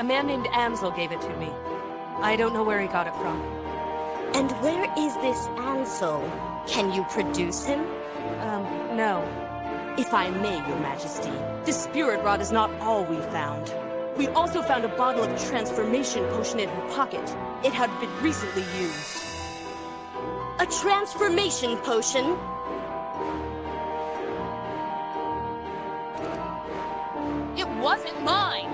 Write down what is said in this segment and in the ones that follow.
man named Ansel gave it to me. I don't know where he got it from. And where is this Ansel? Can you produce him? No. If I may, Your Majesty, This spirit rod is not all we found. We also found a bottle of transformation potion in her pocket. It had been recently used. a transformation potion? It wasn't mine!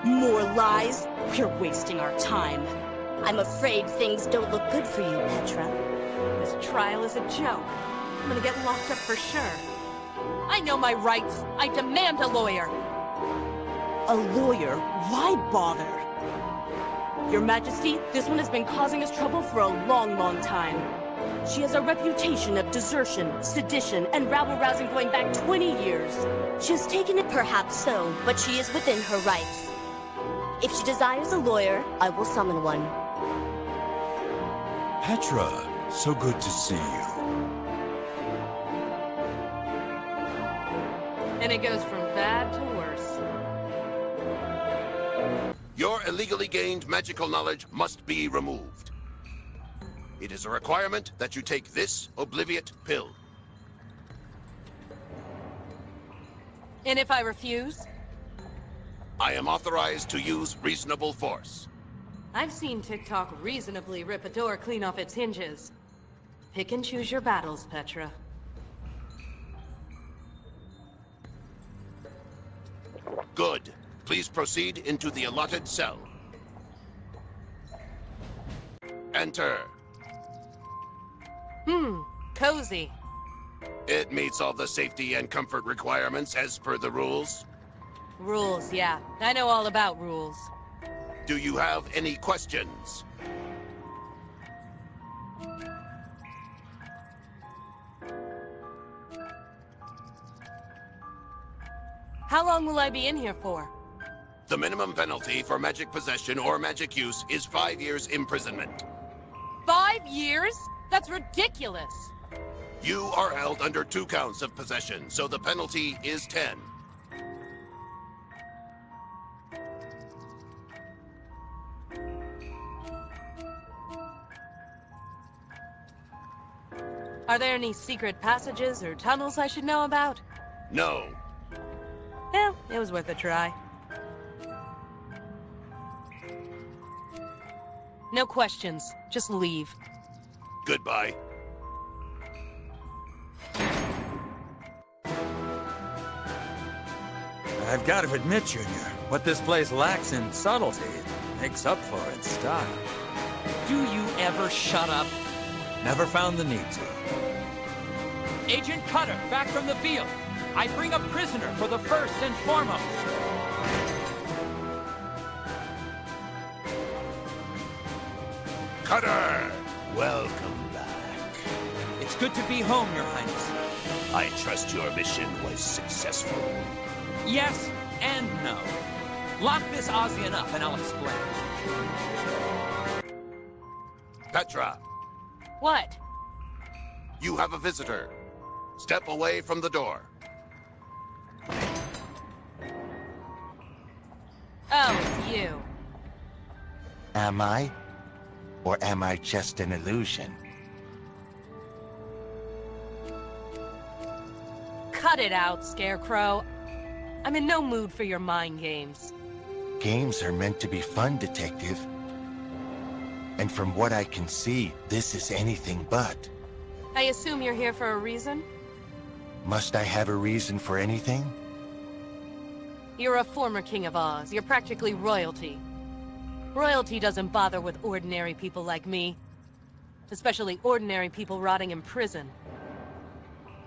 More lies? We're wasting our time. I'm afraid things don't look good for you, Petra. This trial is a joke. I'm gonna get locked up for sure. I know my rights. I demand a lawyer. A lawyer? Why bother? Your Majesty, this one has been causing us trouble for a long, long time. She has a reputation of desertion, sedition, and rabble-rousing going back 20 years. She has taken it, perhaps so, but she is within her rights. If she desires a lawyer, I will summon one. Petra, so good to see you. And it goes from bad to worse. Your illegally gained magical knowledge must be removed. It is a requirement that you take this Obliviate pill. And if I refuse? I am authorized to use reasonable force. I've seen TikTok reasonably rip a door clean off its hinges. Pick and choose your battles, Petra. Good. Please proceed into the allotted cell. Enter. Cozy. It meets all the safety and comfort requirements as per the rules. Rules, yeah. I know all about rules. Do you have any questions? How long will I be in here for? The minimum penalty for magic possession or magic use is 5 years imprisonment. 5 years? That's ridiculous! You are held under 2 counts of possession, so the penalty is 10. Are there any secret passages or tunnels I should know about? No. Yeah, it was worth a try. No questions. Just leave. Goodbye. I've got to admit, Junior, what this place lacks in subtlety makes up for its style. Do you ever shut up? Never found the need to. Agent Cutter, back from the field. I bring a prisoner for the first and foremost. Cutter! Welcome back. It's good to be home, Your Highness. I trust your mission was successful. Yes and no. Lock this Ozian up and I'll explain. Petra, What? you have a visitor. Step away from the door. Oh, it's you. Am I? Or am I just an illusion? Cut it out, Scarecrow. I'm in no mood for your mind games. Games are meant to be fun, Detective. And from what I can see, this is anything but. I assume you're here for a reason? Must I have a reason for anything? You're a former King of Oz. You're practically royalty. Royalty doesn't bother with ordinary people like me. Especially ordinary people rotting in prison.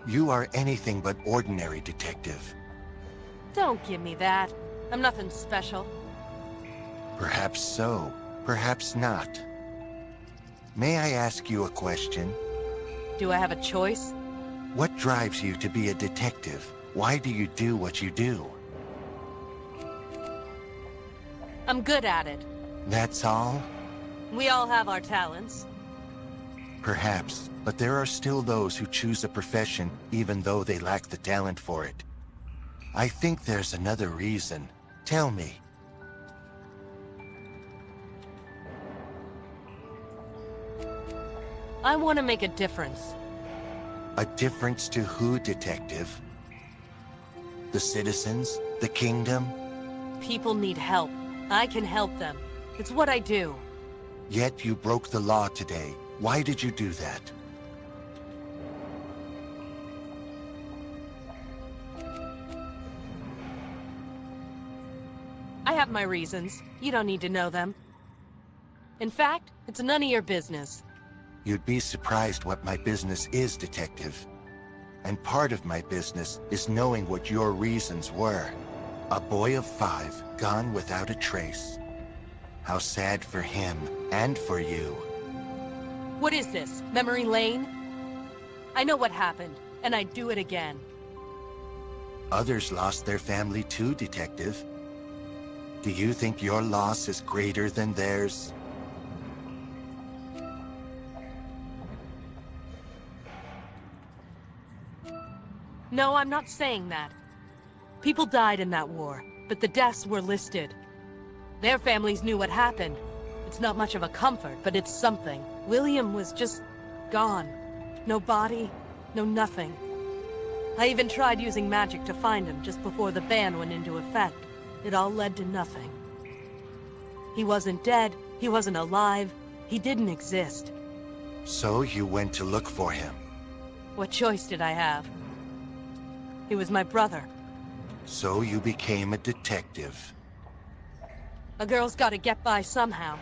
You are anything but ordinary, Detective. Don't give me that. I'm nothing special. Perhaps so, perhaps not. May I ask you a question? Do I have a choice? What drives you to be a detective? Why do you do what you do? I'm good at it. That's all? We all have our talents. Perhaps, but there are still those who choose a profession even though they lack the talent for it. I think there's another reason. Tell me. I want to make a difference. A difference to who, Detective? The citizens? The kingdom? People need help. I can help them. It's what I do. Yet you broke the law today. Why did you do that? I have my reasons. You don't need to know them. In fact, it's none of your business. You'd be surprised what my business is, Detective. And part of my business is knowing what your reasons were. A boy of 5, gone without a trace. How sad for him, and for you. What is this? Memory Lane? I know what happened, and I'd do it again. Others lost their family too, Detective. Do you think your loss is greater than theirs? No, I'm not saying that. People died in that war, but the deaths were listed. Their families knew what happened. It's not much of a comfort, but it's something. William was just gone. No body, no nothing. I even tried using magic to find him just before the ban went into effect. It all led to nothing. He wasn't dead, he wasn't alive, he didn't exist. So you went to look for him. What choice did I have? He was my brother. So you became a detective. A girl's gotta get by somehow.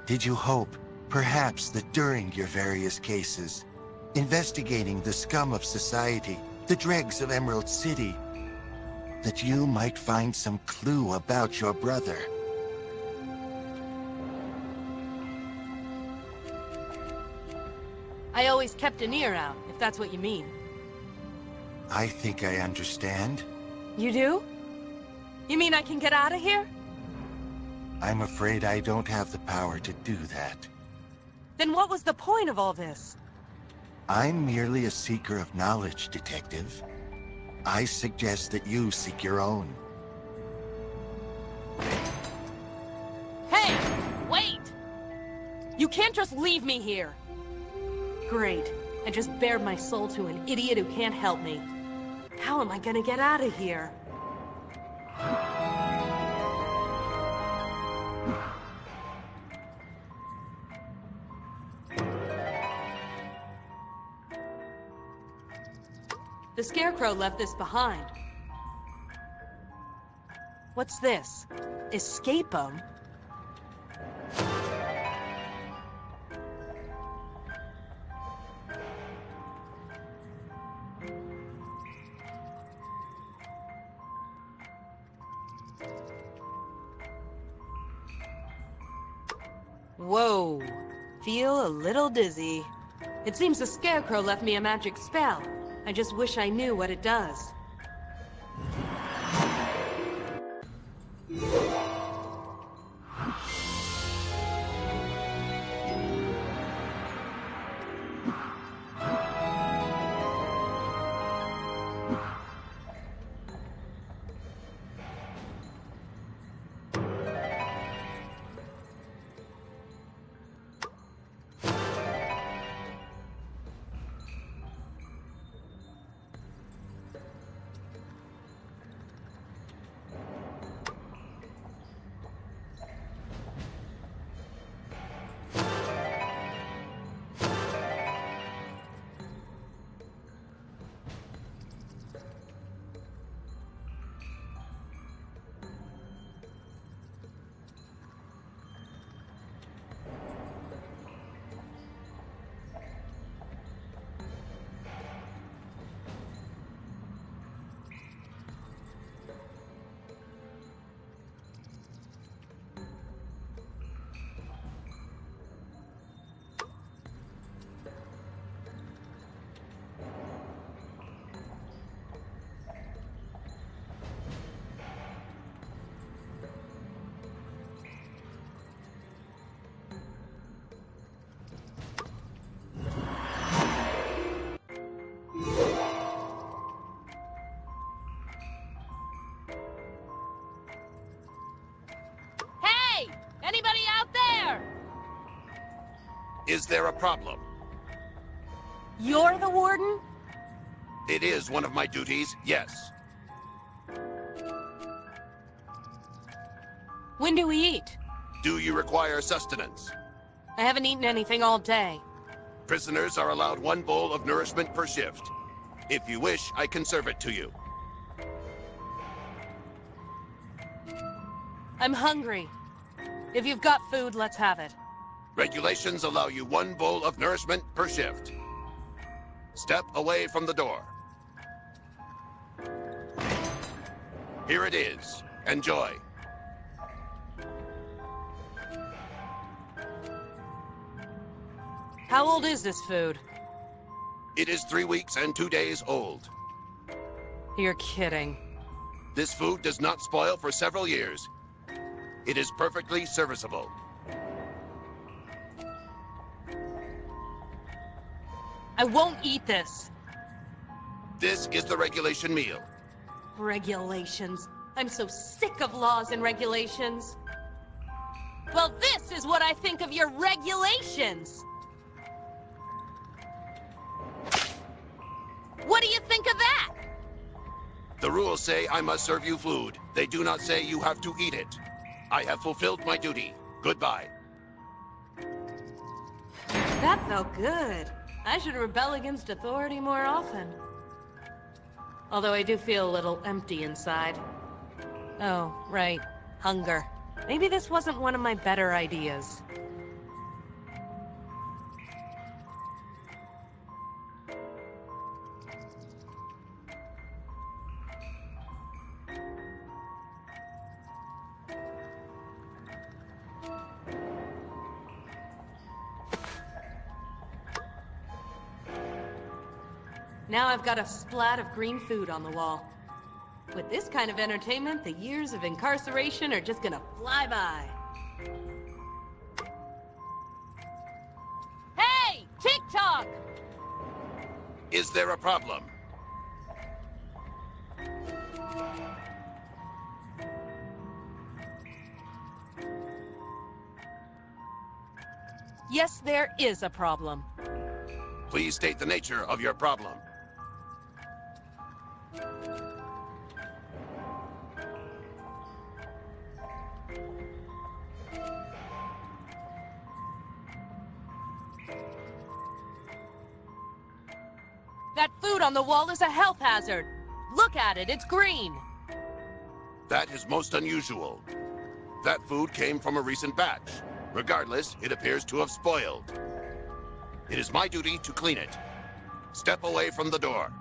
Did you hope, perhaps, that during your various cases, investigating the scum of society, the dregs of Emerald City, that you might find some clue about your brother? I always kept an ear out, if that's what you mean. I think I understand. You do? You mean I can get out of here? I'm afraid I don't have the power to do that. Then what was the point of all this? I'm merely a seeker of knowledge, Detective. I suggest that you seek your own. Hey! Wait! You can't just leave me here! Great. I just bared my soul to an idiot who can't help me. How am I gonna get out of here? The Scarecrow left this behind. What's this? Escape 'em? Whoa. Feel a little dizzy. It seems the Scarecrow left me a magic spell. I just wish I knew what it does. Is there a problem? You're the warden? It is one of my duties, yes. When do we eat? Do you require sustenance? I haven't eaten anything all day. Prisoners are allowed 1 bowl of nourishment per shift. If you wish, I can serve it to you. I'm hungry. If you've got food, let's have it. Regulations allow you 1 bowl of nourishment per shift. Step away from the door. Here it is. Enjoy. How old is this food? It is 3 weeks and 2 days old. You're kidding. This food does not spoil for several years. It is perfectly serviceable. I won't eat this. This is the regulation meal. Regulations. I'm so sick of laws and regulations. Well, this is what I think of your regulations. What do you think of that? The rules say I must serve you food. They do not say you have to eat it. I have fulfilled my duty. Goodbye. That felt good. I should rebel against authority more often. Although I do feel a little empty inside. Oh, right. Hunger. Maybe this wasn't one of my better ideas. Now I've got a splat of green food on the wall. With this kind of entertainment, the years of incarceration are just gonna fly by. Hey! TikTok! Is there a problem? Yes, there is a problem. Please state the nature of your problem. That food on the wall is a health hazard. Look at it, it's green. That is most unusual. That food came from a recent batch. Regardless, it appears to have spoiled. It is my duty to clean it. Step away from the door.